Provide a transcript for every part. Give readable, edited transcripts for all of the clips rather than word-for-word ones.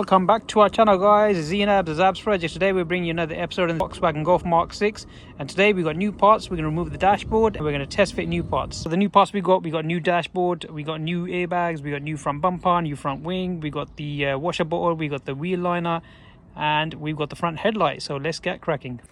Welcome back to our channel, guys. Zainab, the Zabs Project. Today we're bringing you another episode of the Volkswagen Golf Mark 6, and today we got new parts. We're going to remove the dashboard and we're going to test fit new parts. So the new parts we got new dashboard, we got new airbags, we got new front bumper, new front wing, we got the washer bottle, we got the wheel liner, and we've got the front headlight. So let's get cracking.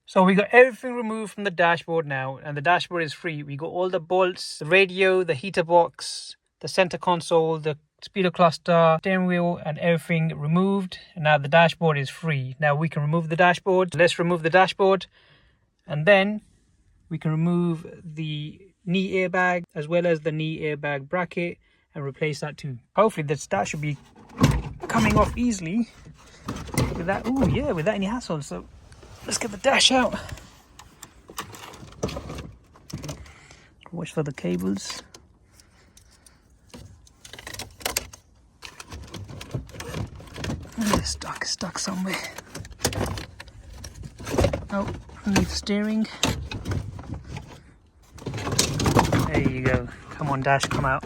So we got everything removed from the dashboard now, and the dashboard is free. We got all the bolts, the radio, the heater box, the center console, the speedo cluster, steering wheel, and everything removed. And now the dashboard is free. Now we can remove the dashboard. Let's remove the dashboard, and then we can remove the knee airbag as well as the knee airbag bracket and replace that too. Hopefully that should be coming off easily without any hassle. So let's get the dash out. Watch for the cables. It's stuck somewhere. Oh, underneath the steering. There you go. Come on, dash, come out.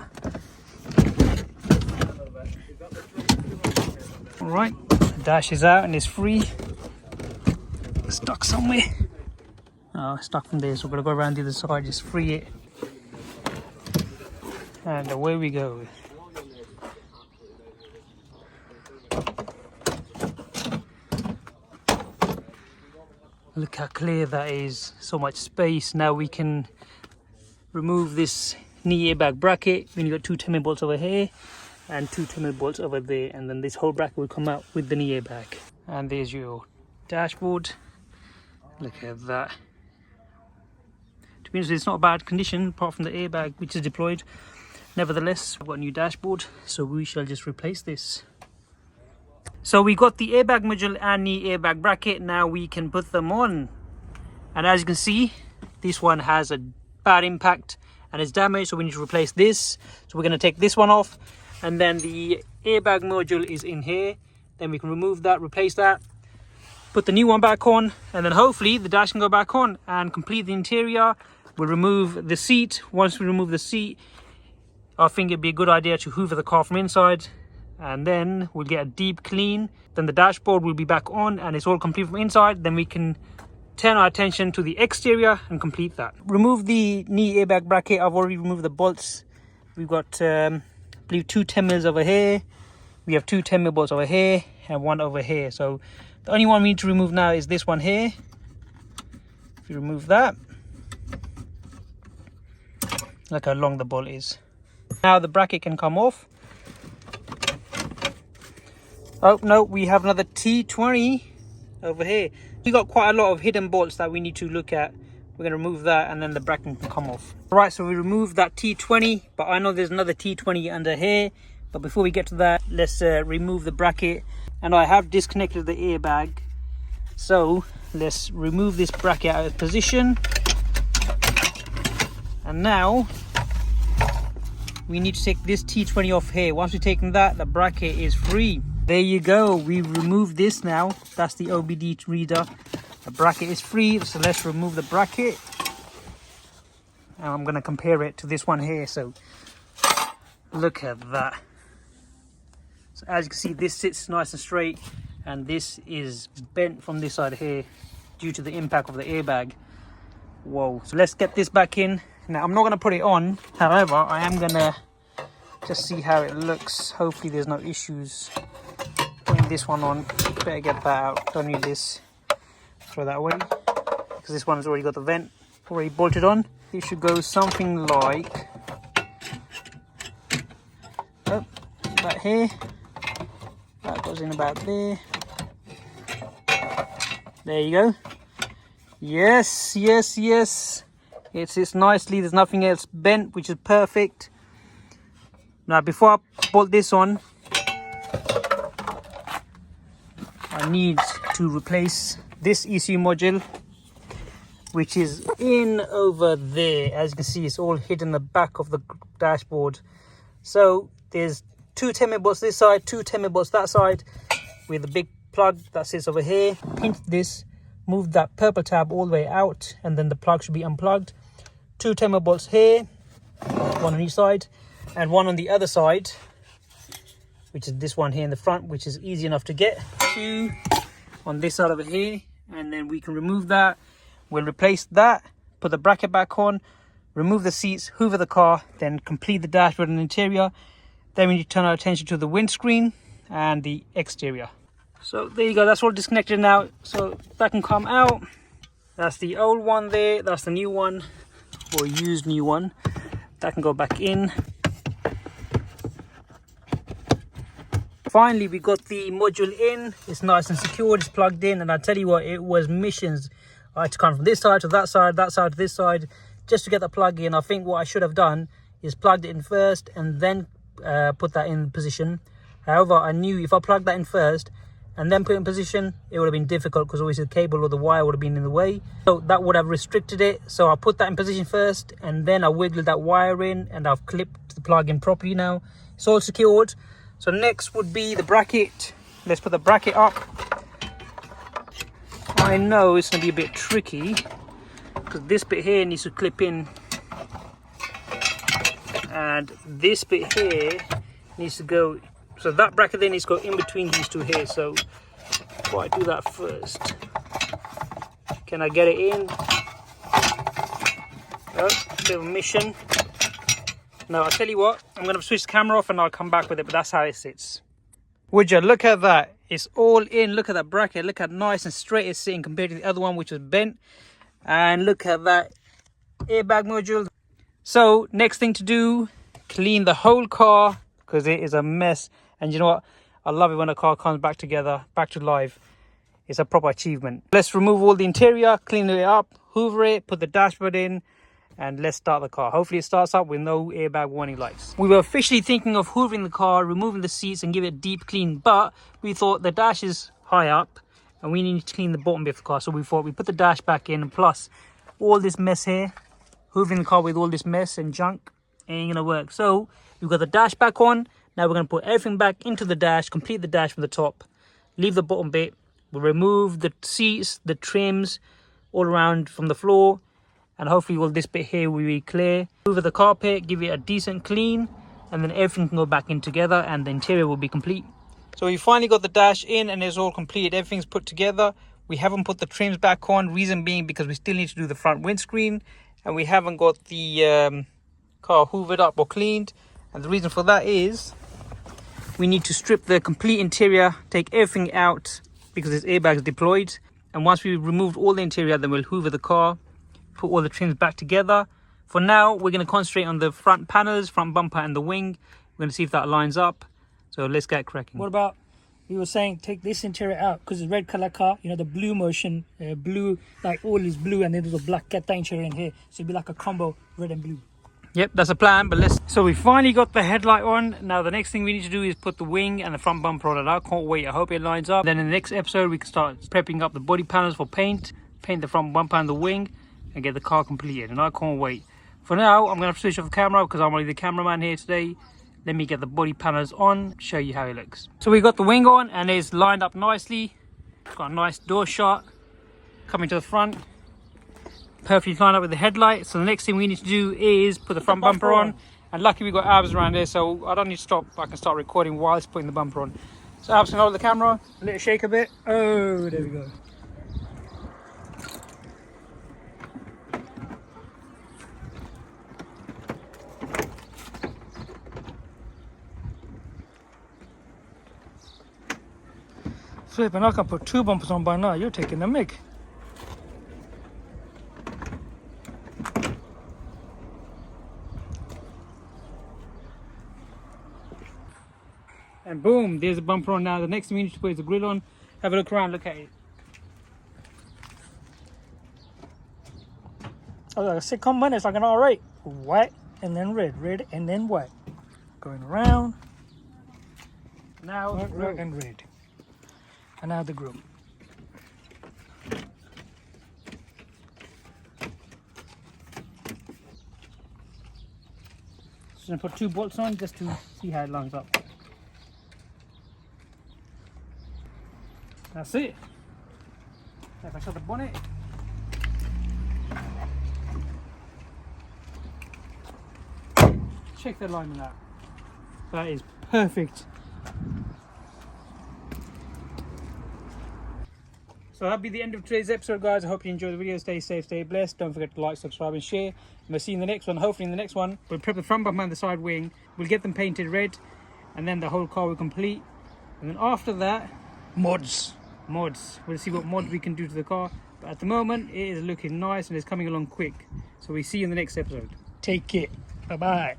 Alright, the dash is out and it's free. Stuck somewhere. Oh, stuck from there, so we're gonna go around the other side, just free it, and away we go. Look how clear that is, so much space. Now we can remove this knee airbag bracket. Then you got 2 10mm bolts over here and 2 10mm bolts over there, and then this whole bracket will come out with the knee airbag. And there's your dashboard. Look at that. To be honest, it's not a bad condition apart from the airbag which is deployed. Nevertheless, we've got a new dashboard, so we shall just replace this. So we got the airbag module and the airbag bracket. Now we can put them on. And as you can see, this one has a bad impact and it's damaged, so we need to replace this. So we're going to take this one off, and then the airbag module is in here. Then we can remove that, replace that, put the new one back on, and then hopefully the dash can go back on and complete the interior. We'll remove the seat. Once we remove the seat, I think it'd be a good idea to hoover the car from inside and then we'll get a deep clean. Then the dashboard will be back on and it's all complete from inside. Then we can turn our attention to the exterior and complete that. Remove the knee airbag bracket. I've already removed the bolts. We've got I believe 2 10mm over here. We have 2 10mm bolts over here and 1 over here. So the only one we need to remove now is this one here. If you remove that, look how long the bolt is. Now the bracket can come off. Oh no, we have another T20 over here. We got quite a lot of hidden bolts that we need to look at. We're going to remove that and then the bracket can come off. Right, so we removed that T20, but I know there's another T20 under here. But before we get to that, let's remove the bracket. And I have disconnected the airbag. So let's remove this bracket out of position. And now we need to take this T20 off here. Once we've taken that, the bracket is free. There you go, we've removed this now. That's the OBD reader. The bracket is free, so let's remove the bracket. And I'm going to compare it to this one here. So look at that. So as you can see, this sits nice and straight, and this is bent from this side here due to the impact of the airbag. Whoa, so let's get this back in. Now I'm not going to put it on, however I am going to just see how it looks. Hopefully there's no issues putting this one on. Better get that out, don't need this. Throw that away, because this one's already got the vent already bolted on. It should go something like about here. That goes in about there. There you go. Yes, yes, yes. It sits nicely. There's nothing else bent, which is perfect. Now before I bolt this on, I need to replace this ECU module, which is in over there. As you can see, it's all hidden in the back of the dashboard. So there's 2 10mm bolts this side, 2 10mm bolts that side, with a big plug that sits over here. Pinch this, move that purple tab all the way out, and then the plug should be unplugged. 2 10mm bolts here, 1 on each side, and 1 on the other side, which is this one here in the front, which is easy enough to get. 2 on this side over here, and then we can remove that. We'll replace that, put the bracket back on, remove the seats, hoover the car, then complete the dashboard and interior. Then we need to turn our attention to the windscreen and the exterior. So there you go, that's all disconnected now. So that can come out. That's the old one there, that's the new one, or used new one. That can go back in. Finally, we got the module in. It's nice and secured, it's plugged in, and I tell you what, it was missions. I had to come from this side to that side to this side, just to get the plug in. I think what I should have done is plugged it in first and then put that in position. However, I knew if I plugged that in first and then put it in position, it would have been difficult, because obviously the cable or the wire would have been in the way. So that would have restricted it. So I put that in position first, and then I wiggled that wire in, and I've clipped the plug in properly now. It's all secured. So next would be the bracket. Let's put the bracket up. I know it's going to be a bit tricky, because this bit here needs to clip in, and this bit here needs to go. So that bracket then needs to go in between these two here. So before I do that first, can I get it in? Oh, bit of a mission. No, I'll tell you what, I'm going to switch the camera off and I'll come back with it, but that's how it sits. Would you look at that? It's all in. Look at that bracket. Look how nice and straight it's sitting compared to the other one, which was bent. And look at that airbag module. So next thing to do, clean the whole car, because it is a mess. And you know what? I love it when a car comes back together, back to life. It's a proper achievement. Let's remove all the interior, clean it up, hoover it, put the dashboard in, and let's start the car. Hopefully it starts up with no airbag warning lights. We were officially thinking of hoovering the car, removing the seats and give it a deep clean, but we thought the dash is high up and we need to clean the bottom bit of the car. So we thought we put the dash back in, and plus all this mess here, hoovering the car with all this mess and junk ain't gonna work. So we've got the dash back on. Now we're gonna put everything back into the dash, complete the dash from the top, leave the bottom bit. We'll remove the seats, the trims all around from the floor, and hopefully all this bit here will be clear. Over the carpet, give it a decent clean, and then everything can go back in together and the interior will be complete. So we finally got the dash in and it's all completed. Everything's put together. We haven't put the trims back on, reason being because we still need to do the front windscreen and we haven't got the car hoovered up or cleaned. And the reason for that is we need to strip the complete interior, take everything out because there's airbags deployed. And once we've removed all the interior, then we'll hoover the car, put all the trims back together. For now, we're going to concentrate on the front panels, front bumper and the wing. We're going to see if that lines up. So let's get cracking. What about, we were saying take this interior out because it's red color car, you know, the blue motion, blue, like all is blue and then there's a black, get that interior in here. So it'd be like a combo, red and blue. Yep, that's a plan, but let's... So we finally got the headlight on. Now the next thing we need to do is put the wing and the front bumper on it. I can't wait, I hope it lines up. Then in the next episode, we can start prepping up the body panels for paint the front bumper and the wing, and get the car completed, and I can't wait. For now, I'm going to switch off the camera because I'm only the cameraman here today. Let me get the body panels on, show you how it looks. So we got the wing on and it's lined up nicely. It's got a nice door shot coming to the front. Perfectly lined up with the headlight. So the next thing we need to do is put the front bumper on. And luckily we got Abs around there, so I don't need to stop. I can start recording whilst putting the bumper on. So Abs can hold the camera, let it shake a bit. Oh, there we go. Flipping, I can put 2 bumpers on by now. You're taking the mick. And boom, there's a bumper on now. The next thing we need to put is the grill on. Have a look around, look at it. Oh, like a sitcom one, it's like an R8. White and then red, red and then white. Going around. Now red and red. And now the grill. So I'm gonna put 2 bolts on just to see how it lines up. That's it. If I shut the bonnet. Check the alignment out. That is perfect. So that'll be the end of today's episode, guys. I hope you enjoyed the video. Stay safe, stay blessed. Don't forget to like, subscribe and share. And we'll see you in the next one. Hopefully in the next one, we'll prep the front bumper and the side wing. We'll get them painted red. And then the whole car will complete. And then after that, mods. We'll see what mods we can do to the car. But at the moment, it is looking nice and it's coming along quick. So we'll see you in the next episode. Take care. Bye-bye.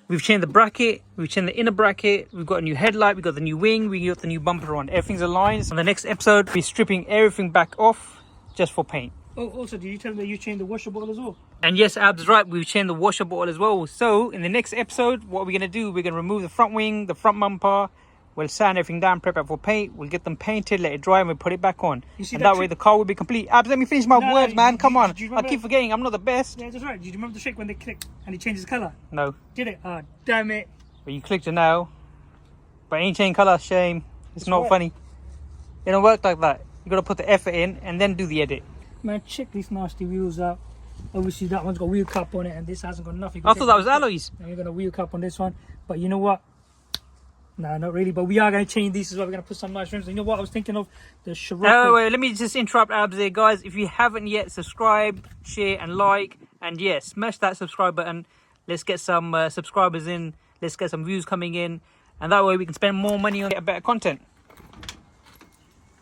We've changed the bracket, we've changed the inner bracket, we've got a new headlight, we've got the new wing, we got the new bumper on. Everything's aligned. So in the next episode, we're stripping everything back off just for paint. Oh, also, did you tell me that you changed the washer bottle as well? And yes, Ab's right, we've changed the washer bottle as well. So in the next episode, what we're going to do, we're going to remove the front wing, the front bumper, we'll sand everything down, prep it for paint, we'll get them painted, let it dry, and we'll put it back on. And that way the car will be complete. Abs, let me finish my words, man. Come on. I keep forgetting, I'm not the best. Yeah, that's right. Did you remember the shake when they clicked and it changes colour? No. Did it? Oh, damn it. But you clicked it now. But it ain't changed colour, shame. It's not funny. It don't work like that. You got to put the effort in and then do the edit. Man, check these nasty wheels out. Obviously, that one's got wheel cap on it and this hasn't got nothing. I thought that was alloys. And we're going to wheel cap on this one. But you know what? No, not really, but we are going to change these as well. We're going to put some nice rims. You know what I was thinking of? The Scirocco. Oh, wait, let me just interrupt Abs there, guys. If you haven't yet, subscribe, share and like. And yeah, smash that subscribe button. Let's get some subscribers in. Let's get some views coming in. And that way we can spend more money on better content.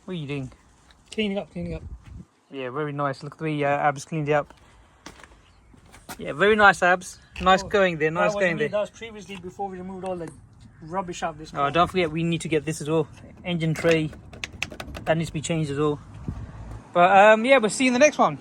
What are you doing? Cleaning up. Yeah, very nice. Look at the way Abs cleaned it up. Yeah, very nice, Abs. Nice going there, nice going there. That was previously before we removed all the rubbish out of this car. Oh, don't forget we need to get this as well. Engine tray. That needs to be changed as well. But yeah, we'll see you in the next one.